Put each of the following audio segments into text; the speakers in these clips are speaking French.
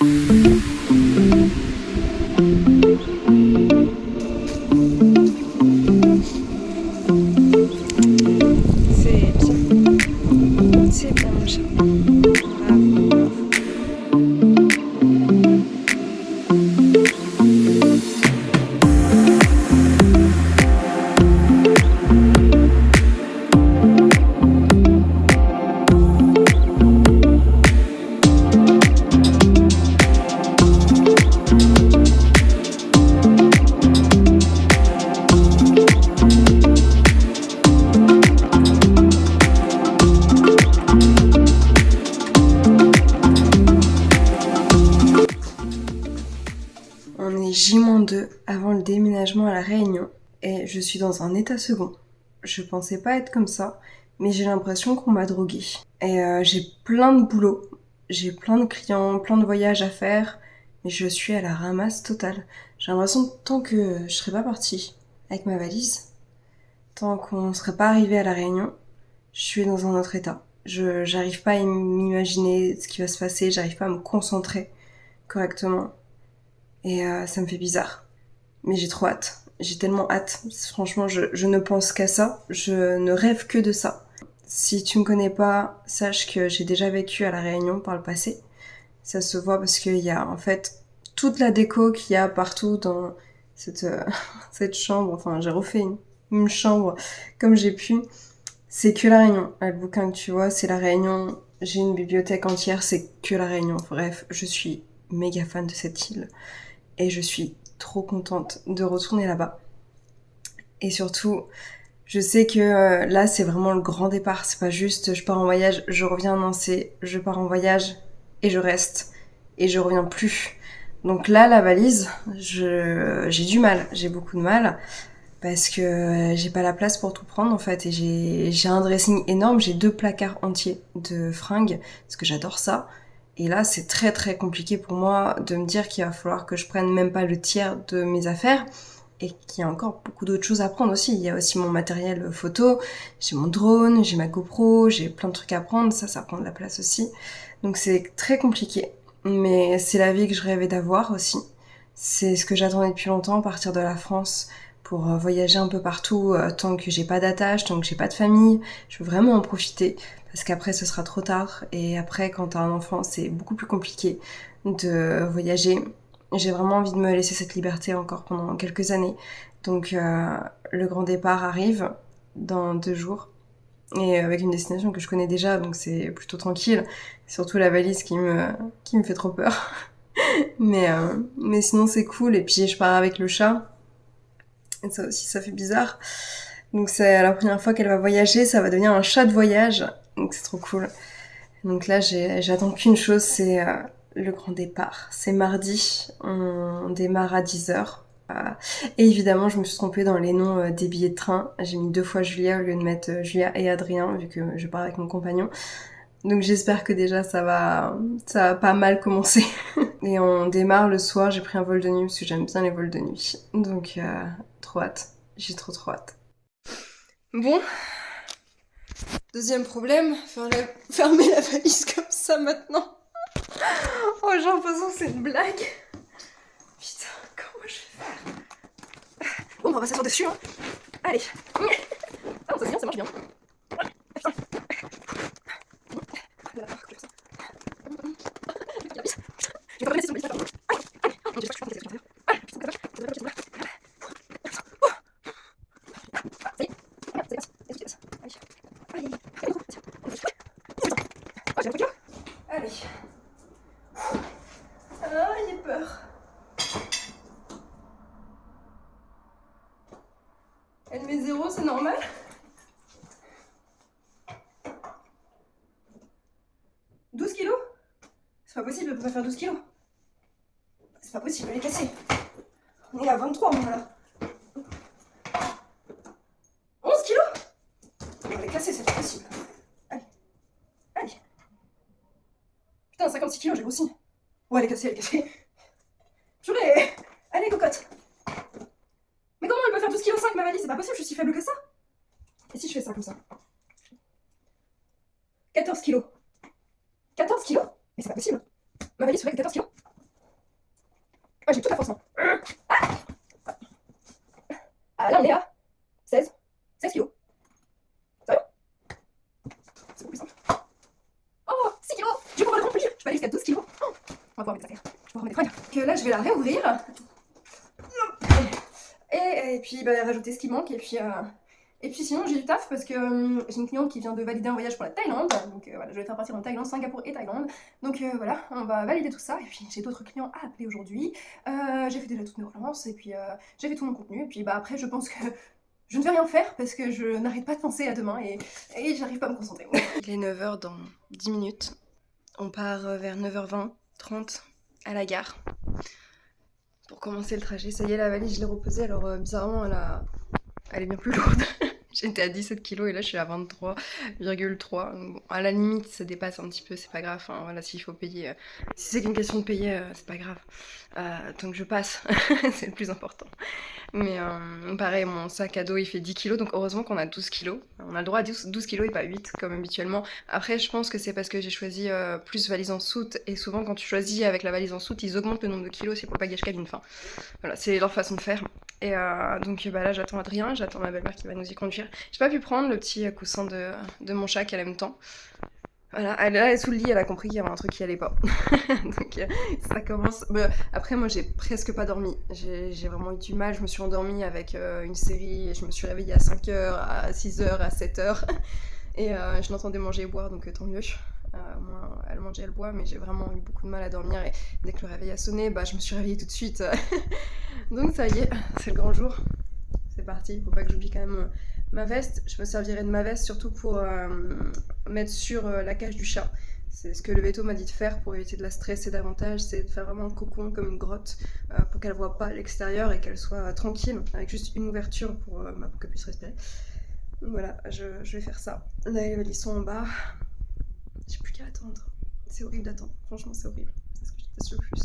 C'est bien mon chat. Bravo, bravo. On est J-2 avant le déménagement à La Réunion et je suis dans un état second. Je pensais pas être comme ça, mais j'ai l'impression qu'on m'a droguée. Et j'ai plein de boulot, j'ai plein de clients, plein de voyages à faire, mais je suis à la ramasse totale. J'ai l'impression que tant que je serais pas partie avec ma valise, tant qu'on serait pas arrivé à La Réunion, je suis dans un autre état. J'arrive pas à m'imaginer ce qui va se passer, j'arrive pas à me concentrer correctement. Et ça me fait bizarre. Mais j'ai trop hâte. J'ai tellement hâte. Franchement, je ne pense qu'à ça. Je ne rêve que de ça. Si tu me connais pas, sache que j'ai déjà vécu à La Réunion par le passé. Ça se voit parce qu'il y a en fait toute la déco qu'il y a partout dans cette, cette chambre. Enfin, j'ai refait une chambre comme j'ai pu. C'est que La Réunion. Le bouquin que tu vois, c'est La Réunion. J'ai une bibliothèque entière, c'est que La Réunion. Bref, je suis méga fan de cette île. Et je suis trop contente de retourner là-bas. Et surtout, je sais que là, c'est vraiment le grand départ. C'est pas juste je pars en voyage, je reviens, non, c'est je pars en voyage et je reste. Et je reviens plus. Donc là, la valise, j'ai du mal. J'ai beaucoup de mal. Parce que j'ai pas la place pour tout prendre en fait. Et j'ai un dressing énorme. J'ai 2 placards entiers de fringues. Parce que j'adore ça. Et là, c'est très très compliqué pour moi de me dire qu'il va falloir que je prenne même pas le tiers de mes affaires et qu'il y a encore beaucoup d'autres choses à prendre aussi. Il y a aussi mon matériel photo, j'ai mon drone, j'ai ma GoPro, j'ai plein de trucs à prendre, ça prend de la place aussi. Donc c'est très compliqué. Mais c'est la vie que je rêvais d'avoir aussi. C'est ce que j'attendais depuis longtemps, partir de la France pour voyager un peu partout tant que j'ai pas d'attache, tant que j'ai pas de famille. Je veux vraiment en profiter parce qu'après ce sera trop tard et après quand t'as un enfant c'est beaucoup plus compliqué de voyager. J'ai vraiment envie de me laisser cette liberté encore pendant quelques années. Donc le grand départ arrive dans 2 jours et avec une destination que je connais déjà donc c'est plutôt tranquille. Surtout la valise qui me fait trop peur. Mais sinon c'est cool et puis je pars avec le chat. Et ça aussi ça fait bizarre. Donc c'est la première fois qu'elle va voyager, ça va devenir un chat de voyage. Donc c'est trop cool. Donc là j'attends qu'une chose, c'est le grand départ. C'est mardi, on démarre à 10h. Et évidemment je me suis trompée dans les noms des billets de train. J'ai mis 2 fois Julia au lieu de mettre Julia et Adrien vu que je pars avec mon compagnon. Donc j'espère que déjà ça va pas mal commencer. Et on démarre le soir, j'ai pris un vol de nuit parce que j'aime bien les vols de nuit. Donc trop hâte, j'ai trop hâte. Bon, deuxième problème, fermer la valise comme ça maintenant. Oh j'ai l'impression que c'est une blague. Putain, comment je vais faire? Bon, on va s'asseoir dessus, hein. Allez. Ah non, ça c'est bien, ça marche bien. Putain. Là, comme ça. Je vais pas me laisser sur le balise, allez, non, j'ai pas que je suis pas en train de. Allez, putain, ça y est, c'est parti. Allez, allez, tiens. Oh, j'ai un truc là. Allez. Ah, j'ai peur. Elle met 0, c'est normal. Kilos? C'est pas possible, elle peut pas faire 12 kilos. C'est pas possible, elle est cassée. On est à 23, moi là. 11 kilos? Elle est cassée, c'est pas possible. Allez. Allez. Putain, 56 kilos, j'ai grossi. Ouais, elle est cassée, elle est cassée. Purée. Allez, cocotte. Mais comment elle peut faire 12 kilos 5 ma valise? C'est pas possible, je suis si faible que ça. Et si je fais ça comme ça? 14 kilos. 14 kilos? Mais c'est pas possible. Ma valise ferait que 14 kilos. Ah, j'ai toute la force, moi. Ah, là, on est à 16 kilos. Sérieux? C'est beaucoup plus simple. Oh, 6 kilos. Je vais pouvoir le remplir. Je vais aller jusqu'à 12 kilos. Oh, on va pouvoir mettre ça faire. Je vais pouvoir remettre. Voilà. Donc là, je vais la réouvrir. Et puis rajouter ce qui manque. Et puis sinon, j'ai du taf parce que j'ai une cliente qui vient de valider un voyage pour la Thaïlande. Donc voilà, je vais faire partir en Thaïlande, Singapour et Thaïlande. Donc voilà, on va valider tout ça. Et puis j'ai d'autres clients à appeler aujourd'hui. J'ai fait déjà toutes mes relances. Et puis j'ai fait tout mon contenu. Et puis après, je pense que je ne vais rien faire parce que je n'arrête pas de penser à demain et j'arrive pas à me concentrer. Il est 9h dans 10 minutes. On part vers 9h20, 30 à la gare pour commencer le trajet. Ça y est, la valise, je l'ai reposée. Alors bizarrement, elle est bien plus lourde. J'étais à 17 kilos et là je suis à 23,3. Bon, à la limite, ça dépasse un petit peu, c'est pas grave. Enfin, voilà, s'il faut payer, si c'est qu'une question de payer, c'est pas grave. Tant que je passe, c'est le plus important. Mais pareil, mon sac à dos il fait 10 kilos, donc heureusement qu'on a 12 kilos. On a le droit à 12 kilos et pas 8 comme habituellement. Après, je pense que c'est parce que j'ai choisi plus valise en soute. Et souvent, quand tu choisis avec la valise en soute, ils augmentent le nombre de kilos, c'est pour pas gâcher qu'à une fin. Voilà, c'est leur façon de faire. Et donc là, j'attends Adrien, j'attends ma belle-mère qui va nous y conduire. J'ai pas pu prendre le petit coussin de mon chat qu'elle aime tant. Voilà, elle est sous le lit, elle a compris qu'il y avait un truc qui allait pas. Donc ça commence. Après, moi j'ai presque pas dormi. J'ai vraiment eu du mal. Je me suis endormie avec une série et je me suis réveillée à 5h, à 6h, à 7h. Et je l'entendais manger et boire, donc tant mieux. Moi, elle mangeait, elle boit, mais j'ai vraiment eu beaucoup de mal à dormir. Et dès que le réveil a sonné, je me suis réveillée tout de suite. Donc ça y est, c'est le grand jour. C'est parti, faut pas que j'oublie quand même ma veste. Je me servirai de ma veste surtout pour mettre sur la cage du chat. C'est ce que le veto m'a dit de faire pour éviter de la stresser davantage, c'est de faire vraiment un cocon comme une grotte pour qu'elle voit pas l'extérieur et qu'elle soit tranquille avec juste une ouverture pour qu'elle puisse respirer. Donc voilà, je vais faire ça. Là, les valises sont en bas. J'ai plus qu'à attendre. C'est horrible d'attendre, franchement c'est horrible. C'est ce que je déteste le plus.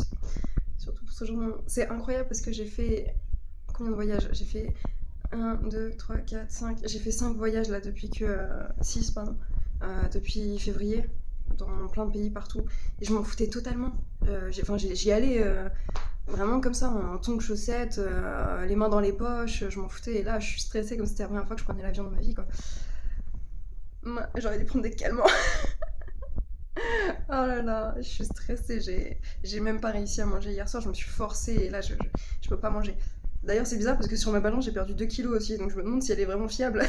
Surtout pour ce genre de... C'est incroyable parce que j'ai fait... Combien de voyages? J'ai fait 1, 2, 3, 4, 5. J'ai fait 5 voyages là depuis que. 6, pardon. Depuis février, dans plein de pays partout. Et je m'en foutais totalement. J'y allais vraiment comme ça, en tongs chaussettes, les mains dans les poches, je m'en foutais. Et là, je suis stressée comme si c'était la première fois que je prenais l'avion dans ma vie, quoi. J'aurais dû prendre des calmants. Oh là là, je suis stressée. J'ai même pas réussi à manger hier soir. Je me suis forcée et là, je peux pas manger. D'ailleurs, c'est bizarre parce que sur ma balance, j'ai perdu 2 kilos aussi, donc je me demande si elle est vraiment fiable.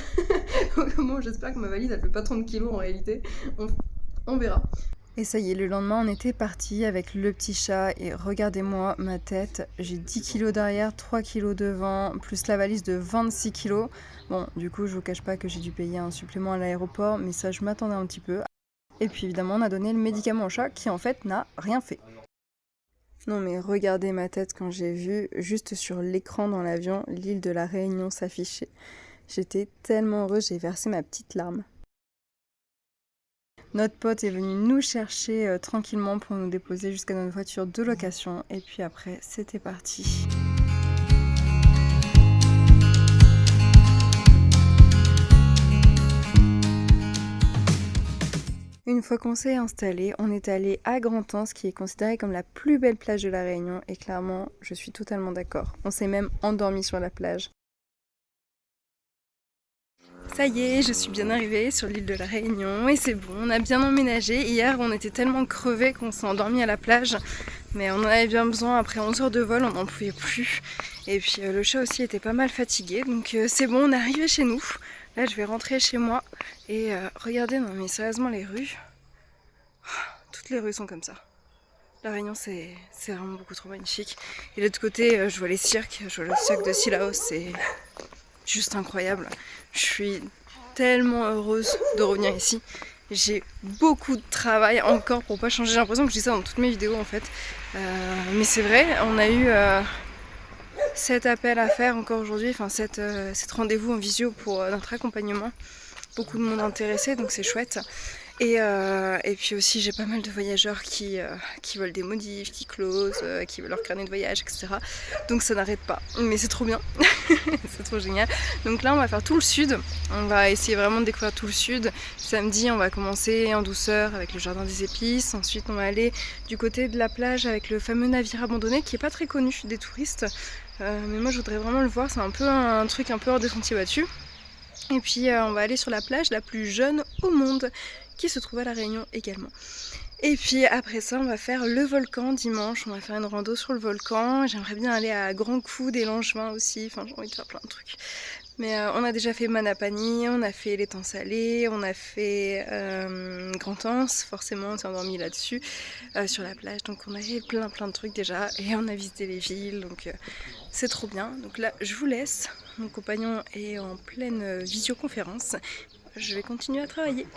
Comment j'espère que ma valise, elle fait pas 30 kilos en réalité. On verra. Et ça y est, le lendemain, on était parti avec le petit chat et regardez-moi ma tête. J'ai 10 kilos derrière, 3 kilos devant, plus la valise de 26 kilos. Bon, du coup, je vous cache pas que j'ai dû payer un supplément à l'aéroport, mais ça, je m'attendais un petit peu. Et puis évidemment, on a donné le médicament au chat qui en fait n'a rien fait. Non mais regardez ma tête quand j'ai vu, juste sur l'écran dans l'avion, l'île de la Réunion s'afficher. J'étais tellement heureuse, j'ai versé ma petite larme. Notre pote est venu nous chercher tranquillement pour nous déposer jusqu'à notre voiture de location. Et puis après, c'était parti. Une fois qu'on s'est installé, on est allé à Grand-Anse, qui est considérée comme la plus belle plage de la Réunion, et clairement, je suis totalement d'accord. On s'est même endormi sur la plage. Ça y est, je suis bien arrivée sur l'île de la Réunion, et c'est bon, on a bien emménagé. Hier, on était tellement crevés qu'on s'est endormi à la plage, mais on en avait bien besoin. Après 11 heures de vol, on n'en pouvait plus. Et puis le chat aussi était pas mal fatigué, donc c'est bon, on est arrivé chez nous. Là, je vais rentrer chez moi et regardez, non mais sérieusement, les rues, toutes les rues sont comme ça. La Réunion, c'est vraiment beaucoup trop magnifique. Et de l'autre côté, je vois les cirques, je vois le cirque de Sillaos, c'est juste incroyable. Je suis tellement heureuse de revenir ici. J'ai beaucoup de travail encore pour pas changer. J'ai l'impression que je dis ça dans toutes mes vidéos en fait. Mais c'est vrai, on a eu 7 appels à faire encore aujourd'hui, enfin 7 rendez-vous en visio pour notre accompagnement. Beaucoup de monde intéressé, donc c'est chouette. Et puis aussi j'ai pas mal de voyageurs qui veulent des modifs, qui closent, qui veulent leur carnet de voyage, etc. Donc ça n'arrête pas. Mais c'est trop bien, c'est trop génial. Donc là on va faire tout le sud, on va essayer vraiment de découvrir tout le sud. Samedi on va commencer en douceur avec le jardin des épices, ensuite on va aller du côté de la plage avec le fameux navire abandonné qui est pas très connu des touristes. Mais moi je voudrais vraiment le voir, c'est un peu un truc un peu hors des sentiers battus. Et puis on va aller sur la plage la plus jeune au monde, qui se trouve à La Réunion également. Et puis après ça, on va faire le volcan dimanche, on va faire une rando sur le volcan. J'aimerais bien aller à Grand Coup des Langevins aussi, enfin j'ai envie de faire plein de trucs. Mais on a déjà fait Manapani, on a fait l'étang salé, on a fait Grand Anse, forcément on s'est endormi là-dessus, sur la plage. Donc on a fait plein de trucs déjà et on a visité les villes, donc c'est trop bien. Donc là je vous laisse, mon compagnon est en pleine visioconférence, je vais continuer à travailler.